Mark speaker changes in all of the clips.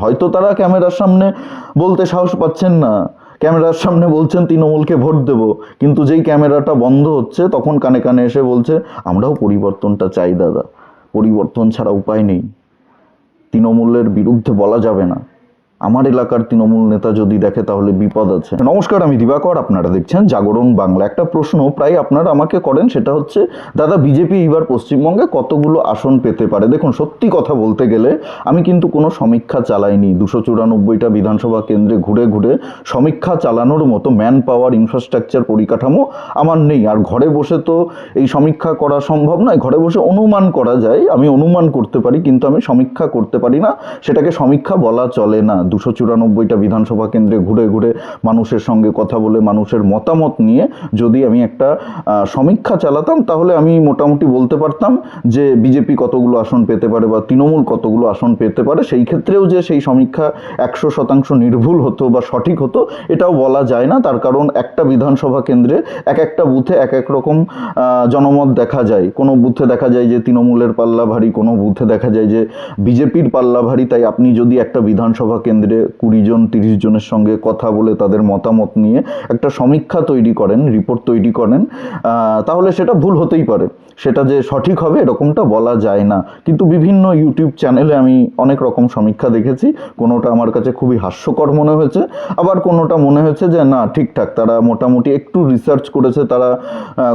Speaker 1: হয়তো তারা ক্যামেরার সামনে বলতে সাহস পাচ্ছেন না, ক্যামেরার সামনে বলছেন তৃণমূলকে ভোট দেব, কিন্তু যেই ক্যামেরাটা বন্ধ হচ্ছে তখন কানে কানে এসে বলছে আমরাও পরিবর্তনটা চাই দাদা, পরিবর্তন ছাড়া উপায় নেই, তৃণমূলের বিরুদ্ধে বলা যাবে না, আমার এলাকার তৃণমূল নেতা যদি দেখে তাহলে বিপদ আছে। নমস্কার, আমি দিবাকর, আপনারা দেখছেন জাগরণ বাংলা। একটা প্রশ্ন প্রায় আপনারা আমাকে করেন, সেটা হচ্ছে দাদা বিজেপি এইবার পশ্চিমবঙ্গে কতগুলো আসন পেতে পারে। দেখুন, সত্যি কথা বলতে গেলে আমি কিন্তু কোনো সমীক্ষা চালাইনি। 294টা বিধানসভা কেন্দ্রে ঘুরে ঘুরে সমীক্ষা চালানোর মতো ম্যান পাওয়ার, ইনফ্রাস্ট্রাকচার, পরিকাঠামো আমার নেই। আর ঘরে বসে তো এই সমীক্ষা করা সম্ভব নয়। ঘরে বসে অনুমান করা যায়, আমি অনুমান করতে পারি, কিন্তু আমি সমীক্ষা করতে পারি না, সেটাকে সমীক্ষা বলা চলে না। 294টা বিধানসভা কেন্দ্রে ঘুরে ঘুরে মানুষের সঙ্গে কথা বলে মানুষের মতামত নিয়ে যদি আমি একটা সমীক্ষা চালাতাম, তাহলে আমি মোটামুটি বলতে পারতাম যে বিজেপি কতগুলো আসন পেতে পারে বা তৃণমূল কতগুলো আসন পেতে পারে। সেই ক্ষেত্রেও যে সেই সমীক্ষা 100% নির্ভুল হতো বা সঠিক হতো এটাও বলা যায় না। তার কারণ একটা বিধানসভা কেন্দ্রে একটা বুথে এক রকম জনমত দেখা যায়। কোনো বুথে দেখা যায় যে তৃণমূলের পাল্লা ভারী, কোনো বুথে দেখা যায় যে বিজেপির পাল্লা ভারী। তাই আপনি যদি একটা বিধানসভা কেন্দ্রে 20 জন 30 জনের সঙ্গে কথা বলে তাদের মতামত নিয়ে একটা সমীক্ষা তৈরি করেন, রিপোর্ট তৈরি করেন, তাহলে সেটা ভুল হতেই পারে, সেটা যে সঠিক হবে এরকমটা বলা যায় না। কিন্তু বিভিন্ন ইউটিউব চ্যানেলে আমি অনেক রকম সমীক্ষা দেখেছি, কোনোটা আমার কাছে খুবই হাস্যকর মনে হয়েছে, আবার কোনোটা মনে হয়েছে যে না ঠিকঠাক, তারা মোটামুটি একটু রিসার্চ করেছে, তারা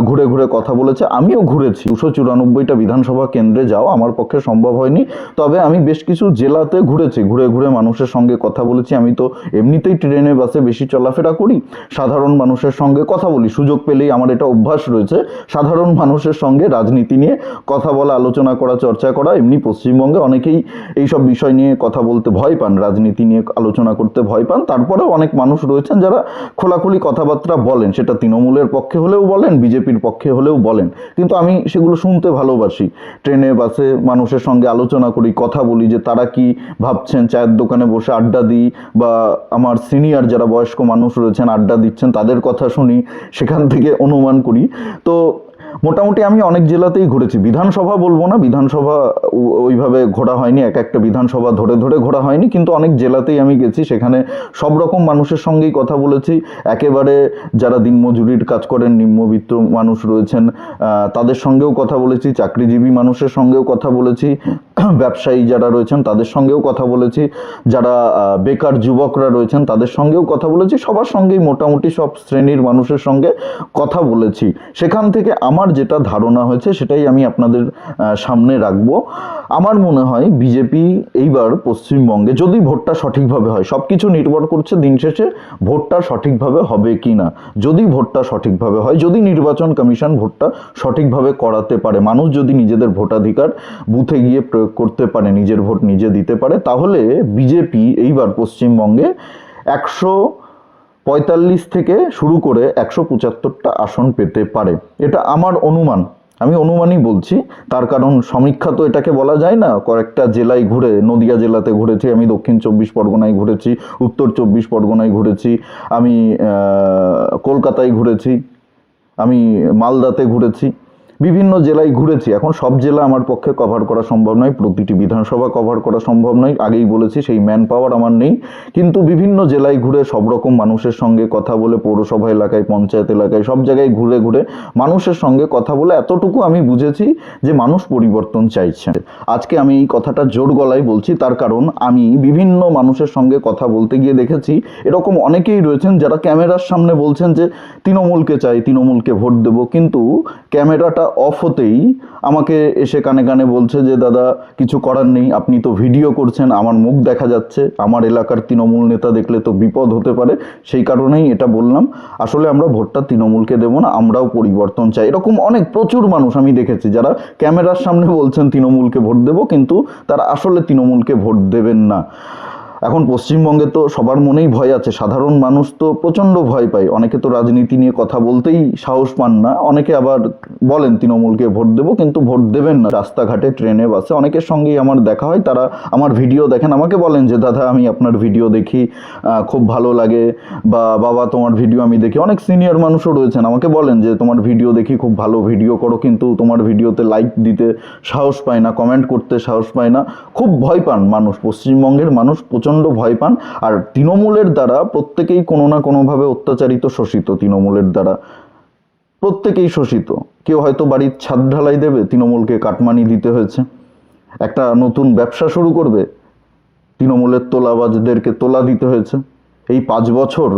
Speaker 1: ঘুরে ঘুরে কথা বলেছে। আমিও ঘুরেছি, 294টা বিধানসভা কেন্দ্রে যাওয়া আমার পক্ষে সম্ভব হয়নি, তবে আমি বেশ কিছু জেলাতে ঘুরেছি, ঘুরে ঘুরে মানুষের সঙ্গে কথা বলেছি। আমি তো এমনিতেই ট্রেনে বাসে বেশি চলাফেরা করি, সাধারণ মানুষের সঙ্গে কথা বলি, সুযোগ পেলেই আমার এটা অভ্যাস রয়েছে সাধারণ মানুষের সঙ্গে রাজনীতি নিয়ে কথা বলা, আলোচনা করা, চর্চা করা। এমনি পশ্চিমবঙ্গে অনেকেই এইসব বিষয় নিয়ে কথা বলতে ভয় পান, রাজনীতি নিয়ে আলোচনা করতে ভয় পান, তারপরেও অনেক মানুষ রয়েছেন যারা খোলাখুলি কথাবার্তা বলেন, সেটা তৃণমূলের পক্ষে হলেও বলেন, বিজেপির পক্ষে হলেও বলেন, কিন্তু আমি সেগুলো শুনতে ভালোবাসি। ট্রেনে বাসে মানুষের সঙ্গে আলোচনা করি, কথা বলি যে তারা কি ভাবছেন, চায়ের দোকানে বসে আড্ডা দিই, বা আমার সিনিয়র যারা বয়স্ক মানুষ রয়েছেন আড্ডা দিচ্ছেন তাদের কথা শুনি, সেখান থেকে অনুমান করি। তো মোটামুটি আমি অনেক জেলাতেই ঘুরেছি। বিধানসভা বলবো না, বিধানসভা ওইভাবে ঘোরা হয়নি, একটা বিধানসভা ধরে ধরে ঘোরা হয়নি, কিন্তু অনেক জেলাতেই আমি গেছি, সেখানে সব রকম মানুষের সঙ্গেই কথা বলেছি। একেবারে যারা দিনমজুরির কাজ করেন, নিম্নবিত্ত মানুষ রয়েছেন তাদের সঙ্গেও কথা বলেছি, চাকরিজীবী মানুষের সঙ্গেও কথা বলেছি, ব্যবসায়ী যারা রয়েছেন তাদের সঙ্গেও কথা বলেছি, যারা বেকার যুবকরা রয়েছেন তাদের সঙ্গেও কথা বলেছি, সবার সঙ্গেই মোটামুটি সব শ্রেণীর মানুষের সঙ্গে কথা বলেছি। সেখান থেকে আমার যেটা ধারণা হয়েছে সেটাই আমি আপনাদের সামনে রাখবো। আমার মনে হয় বিজেপি এইবার পশ্চিমবঙ্গে, যদি ভোটটা সঠিকভাবে হয়, সব কিছু নির্ভর করছে দিন শেষে ভোটটা সঠিকভাবে হবে কি না। যদি ভোটটা সঠিকভাবে হয়, যদি নির্বাচন কমিশন ভোটটা সঠিকভাবে করাতে পারে, মানুষ যদি নিজেদের ভোটাধিকার বুথে গিয়ে প্রয়োগ করতে পারে, নিজের ভোট নিজে দিতে পারে, তাহলে বিজেপি এইবার পশ্চিমবঙ্গে 145 থেকে শুরু করে 175টা আসন পেতে পারে। এটা আমার অনুমান, আমি অনুমানই বলছি। তার কারণ সমীক্ষা তো এটাকে বলা যায় না। কয়েকটা জেলায় ঘুরে, নদিয়া জেলাতে ঘুরেছি আমি, দক্ষিণ 24 পরগনায় ঘুরেছি, উত্তর 24 পরগনায় ঘুরেছি, আমি কলকাতায় ঘুরেছি, আমি মালদাতে ঘুরেছি, বিভিন্ন জেলায় ঘুরেছি। এখন সব জেলা আমার পক্ষে কভার করা সম্ভব নয়, প্রতিটি বিধানসভা কভার করা সম্ভব নয়, আগেই বলেছি সেই ম্যান পাওয়ার আমার নেই। কিন্তু বিভিন্ন জেলায় ঘুরে সব রকম মানুষের সঙ্গে কথা বলে, পৌরসভা এলাকায়, পঞ্চায়েত এলাকায়, সব জায়গায় ঘুরে ঘুরে মানুষের সঙ্গে কথা বলে এতটুকু আমি বুঝেছি যে মানুষ পরিবর্তন চাইছে। আজকে আমি এই কথাটা জোর গলায় বলছি, তার কারণ আমি বিভিন্ন মানুষের সঙ্গে কথা বলতে গিয়ে দেখেছি এরকম অনেকেই রয়েছেন যারা ক্যামেরার সামনে বলছেন যে তৃণমূলকে চাই, তৃণমূলকে ভোট দেবো, কিন্তু ক্যামেরাটা অফ হতেই আমাকে এসে কানে কানে বলছে যে দাদা কিছু করার নেই, আপনি তো ভিডিও করছেন, আমার মুখ দেখা যাচ্ছে, আমার এলাকার তৃণমূল নেতা দেখলে তো বিপদ হতে পারে, সেই কারণেই এটা বললাম। আসলে আমরা ভোটটা তৃণমূলকে দেবো না, আমরাও পরিবর্তন চাই। এরকম অনেক প্রচুর মানুষ আমি দেখেছি যারা ক্যামেরার সামনে বলছেন তৃণমূলকে ভোট দেবো, কিন্তু তারা আসলে তৃণমূলকে ভোট দেবেন না। এখন পশ্চিমবঙ্গে তো সবার মনেই ভয় আছে, সাধারণ মানুষ তো প্রচণ্ড ভয় পায়, অনেকে তো রাজনীতি নিয়ে কথা বলতেই সাহস পান না, অনেকে আবার বলেন তৃণমূলকে ভোট দেবো কিন্তু ভোট দেবেন না। রাস্তাঘাটে, ট্রেনে, বাসে অনেকের সঙ্গেই আমার দেখা হয়, তারা আমার ভিডিও দেখেন, আমাকে বলেন যে দাদা আমি আপনার ভিডিও দেখি, খুব ভালো লাগে, বা বাবা তোমার ভিডিও আমি দেখি। অনেক সিনিয়র মানুষও রয়েছেন আমাকে বলেন যে তোমার ভিডিও দেখি, খুব ভালো ভিডিও করো, কিন্তু তোমার ভিডিওতে লাইক দিতে সাহস পায় না, কমেন্ট করতে সাহস পায় না, খুব ভয় পান মানুষ। পশ্চিমবঙ্গের মানুষ প্রচণ্ড প্রচণ্ড ভয় পান। আর তৃণমূলের দ্বারা প্রত্যেকেই কোনো না কোনোভাবে অত্যাচারিত, শোষিত। তৃণমূলের দ্বারা প্রত্যেকেই শোষিত। কেউ হয়তো বাড়ির ছাদ ঢালাই দেবে, তৃণমূলকে কাটমানি দিতে হয়েছে। একটা নতুন ব্যবসা শুরু করবে, তৃণমূলের তোলাবাজদেরকে তোলা দিতে হয়েছে। এই 5 বছর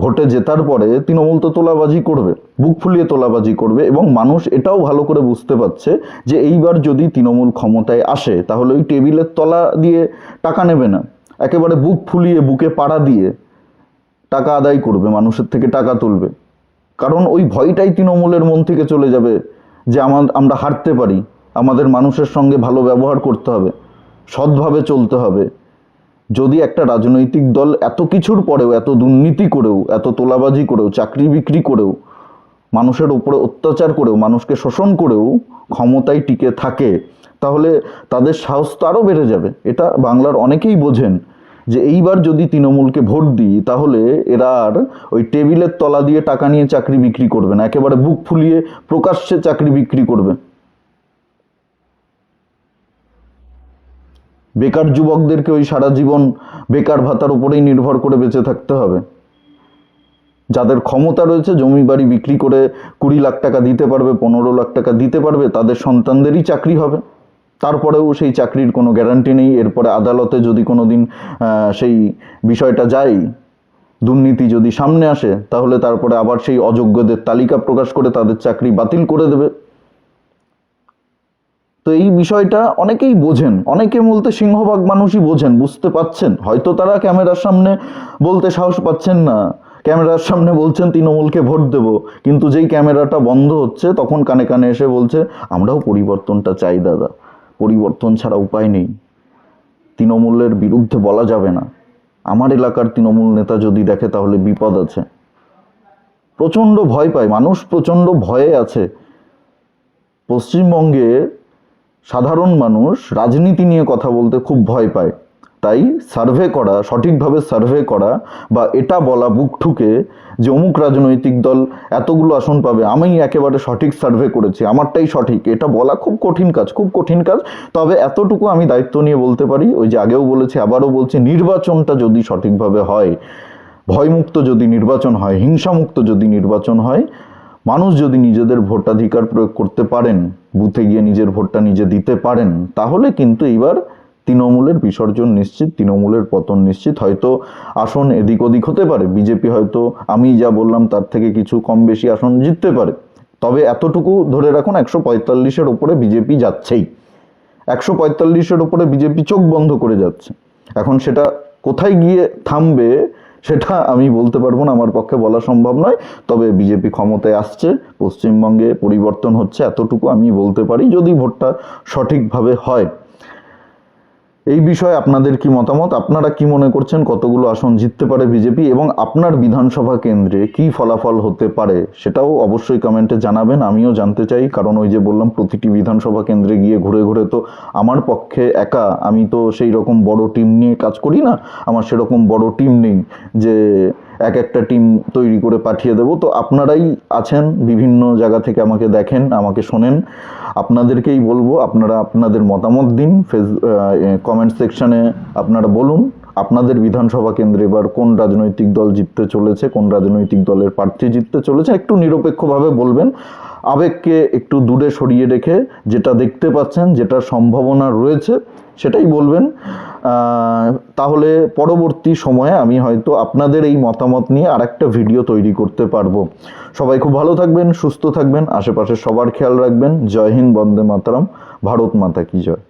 Speaker 1: ভোটে জেতার পরে তৃণমূল তো তোলাবাজি করবে, বুক ফুলিয়ে তোলাবাজি করবে। এবং মানুষ এটাও ভালো করে বুঝতে পারছে যে এইবার যদি তৃণমূল ক্ষমতায় আসে তাহলে ওই টেবিলের তলা দিয়ে টাকা নেবে না, একেবারে বুক ফুলিয়ে, বুকে পাড়া দিয়ে টাকা আদায় করবে, মানুষের থেকে টাকা তুলবে। কারণ ওই ভয়টাই তৃণমূলের মন থেকে চলে যাবে যে আমরা হারতে পারি, আমাদের মানুষের সঙ্গে ভালো ব্যবহার করতে হবে, সৎভাবে চলতে হবে। যদি একটা রাজনৈতিক দল এত কিছুর পরেও, এত দুর্নীতি করেও, এত তোলাবাজি করেও, চাকরি বিক্রি করেও, মানুষের উপরে অত্যাচার করেও, মানুষকে শোষণ করেও ক্ষমতায় টিকে থাকে, তাহলে তাদের সাহস তো আরও বেড়ে যাবে। এটা বাংলার অনেকেই বোঝেন যে এইবার যদি তৃণমূলকে ভোট দিই তাহলে এরা আর ওই টেবিলের তলা দিয়ে টাকা নিয়ে চাকরি বিক্রি করবে না, একেবারে বুক ফুলিয়ে প্রকাশ্যে চাকরি বিক্রি করবে। বেকার যুবকদেরকে ওই সারা জীবন বেকার ভাতার উপরেই নির্ভর করে বেঁচে থাকতে হবে। যাদের ক্ষমতা রয়েছে, জমি বাড়ি বিক্রি করে 20 লাখ টাকা দিতে পারবে, 15 লাখ টাকা দিতে পারবে, তাদের সন্তানদেরই চাকরি হবে। তারপরেও সেই চাকরির কোনো গ্যারান্টি নেই। এরপরে আদালতে যদি কোনো দিন সেই বিষয়টা যায়, দুর্নীতি যদি সামনে আসে, তাহলে তারপরে আবার সেই অযোগ্যদের তালিকা প্রকাশ করে তাদের চাকরি বাতিল করে দেবে। তো এই বিষয়টা অনেকেই বোঝেন, অনেকে বলতে সিংহভাগ মানুষই বোঝেন, বুঝতে পাচ্ছেন। হয়তো তারা ক্যামেরার সামনে বলতে সাহস পাচ্ছেন না, ক্যামেরার সামনে বলছেন তৃণমূলকে ভোট দেব, কিন্তু যেই ক্যামেরাটা বন্ধ হচ্ছে তখন কানে কানে এসে বলছে আমরাও পরিবর্তনটা চাই দাদা, পরিবর্তন ছাড়া উপায় নেই, তৃণমূলের বিরুদ্ধে বলা যাবে না, আমার এলাকার তৃণমূল নেতা যদি দেখে তাহলে বিপদ আছে। প্রচণ্ড ভয় পায় মানুষ, প্রচণ্ড ভয়ে আছে। পশ্চিমবঙ্গে সাধারণ মানুষ রাজনীতি নিয়ে কথা বলতে খুব ভয় পায়। তাই সার্ভে করা, সঠিকভাবে সার্ভে করা বা এটা বলা বুক ঠুকে যে অমুক রাজনৈতিক দল এতগুলো আসন পাবে, আমি একেবারে সঠিক সার্ভে করেছি, আমারটাই সঠিক, এটা বলা খুব কঠিন কাজ, খুব কঠিন কাজ। তবে এতটুকু আমি দায়িত্ব নিয়ে বলতে পারি, ওই যে আগেও বলেছি আবারও বলছি, নির্বাচনটা যদি সঠিকভাবে হয়, ভয়মুক্ত যদি নির্বাচন হয়, হিংসামুক্ত যদি নির্বাচন হয়, মানুষ যদি নিজেদের ভোটাধিকার প্রয়োগ করতে পারেন, বুথে গিয়ে নিজের ভোটটা নিজে দিতে পারেন, তাহলে কিন্তু এইবার তৃণমূলের বিসর্জন নিশ্চিত, তৃণমূলের পতন নিশ্চিত। হয়তো আসন এদিক ওদিক হতে পারে, বিজেপি হয়তো আমি যা বললাম তার থেকে কিছু কম বেশি আসন জিততে পারে, তবে এতটুকু ধরে রাখুন 145-এর ওপরে বিজেপি যাচ্ছেই, 145-এর ওপরে বিজেপি চোখ বন্ধ করে যাচ্ছে। এখন সেটা কোথায় গিয়ে থামবে সেটা আমি বলতে পারবো না, আমার পক্ষে বলা সম্ভব নয়। তবে বিজেপি ক্ষমতায় আসছে, পশ্চিমবঙ্গে পরিবর্তন হচ্ছে, এতটুকু আমি বলতে পারি, যদি ভোটটা সঠিকভাবে হয়। এই বিষয়ে আপনাদের কি মতামত? আপনারা কি মনে করছেন কতগুলো আসন জিততে পারে বিজেপি, এবং আপনার বিধানসভা কেন্দ্রে কি ফলাফল হতে পারে সেটাও অবশ্যই কমেন্টে জানাবেন, আমিও জানতে চাই। কারণ ওই যে বললাম, প্রতিটি বিধানসভা কেন্দ্রে গিয়ে ঘুরে ঘুরে তো আমার পক্ষে একা, আমি তো সেই রকম বড় টিম নিয়ে কাজ করি না, আমার সেরকম বড় টিম নেই যে একটা টিম তৈরি করে পাঠিয়ে দেব। তো আপনারাই আছেন, বিভিন্ন জায়গা থেকে আমাকে দেখেন, আমাকে শোনেন, আপনাদেরকেই বলবো আপনারা আপনাদের মতামত দিন, কমেন্ট সেকশনে আপনারা বলুন আপনাদের বিধানসভা কেন্দ্রে এবার কোন রাজনৈতিক দল জিততে চলেছে, কোন রাজনৈতিক দলের প্রার্থী জিততে চলেছে। একটু নিরপেক্ষভাবে বলবেন, আবেগকে একটু দূরে সরিয়ে রেখে যেটা দেখতে পাচ্ছেন, যেটা সম্ভাবনা রয়েছে সেটাই বলবেন। তাহলে পরবর্তী সময়ে আমি হয়তো আপনাদের এই মতামত নিয়ে আরেকটা ভিডিও তৈরি করতে পারবো। সবাই খুব ভালো থাকবেন, সুস্থ থাকবেন, আশেপাশে সবার খেয়াল রাখবেন। জয় হিন্দ, বন্দে মাতরম, ভারত মাতা কি জয়।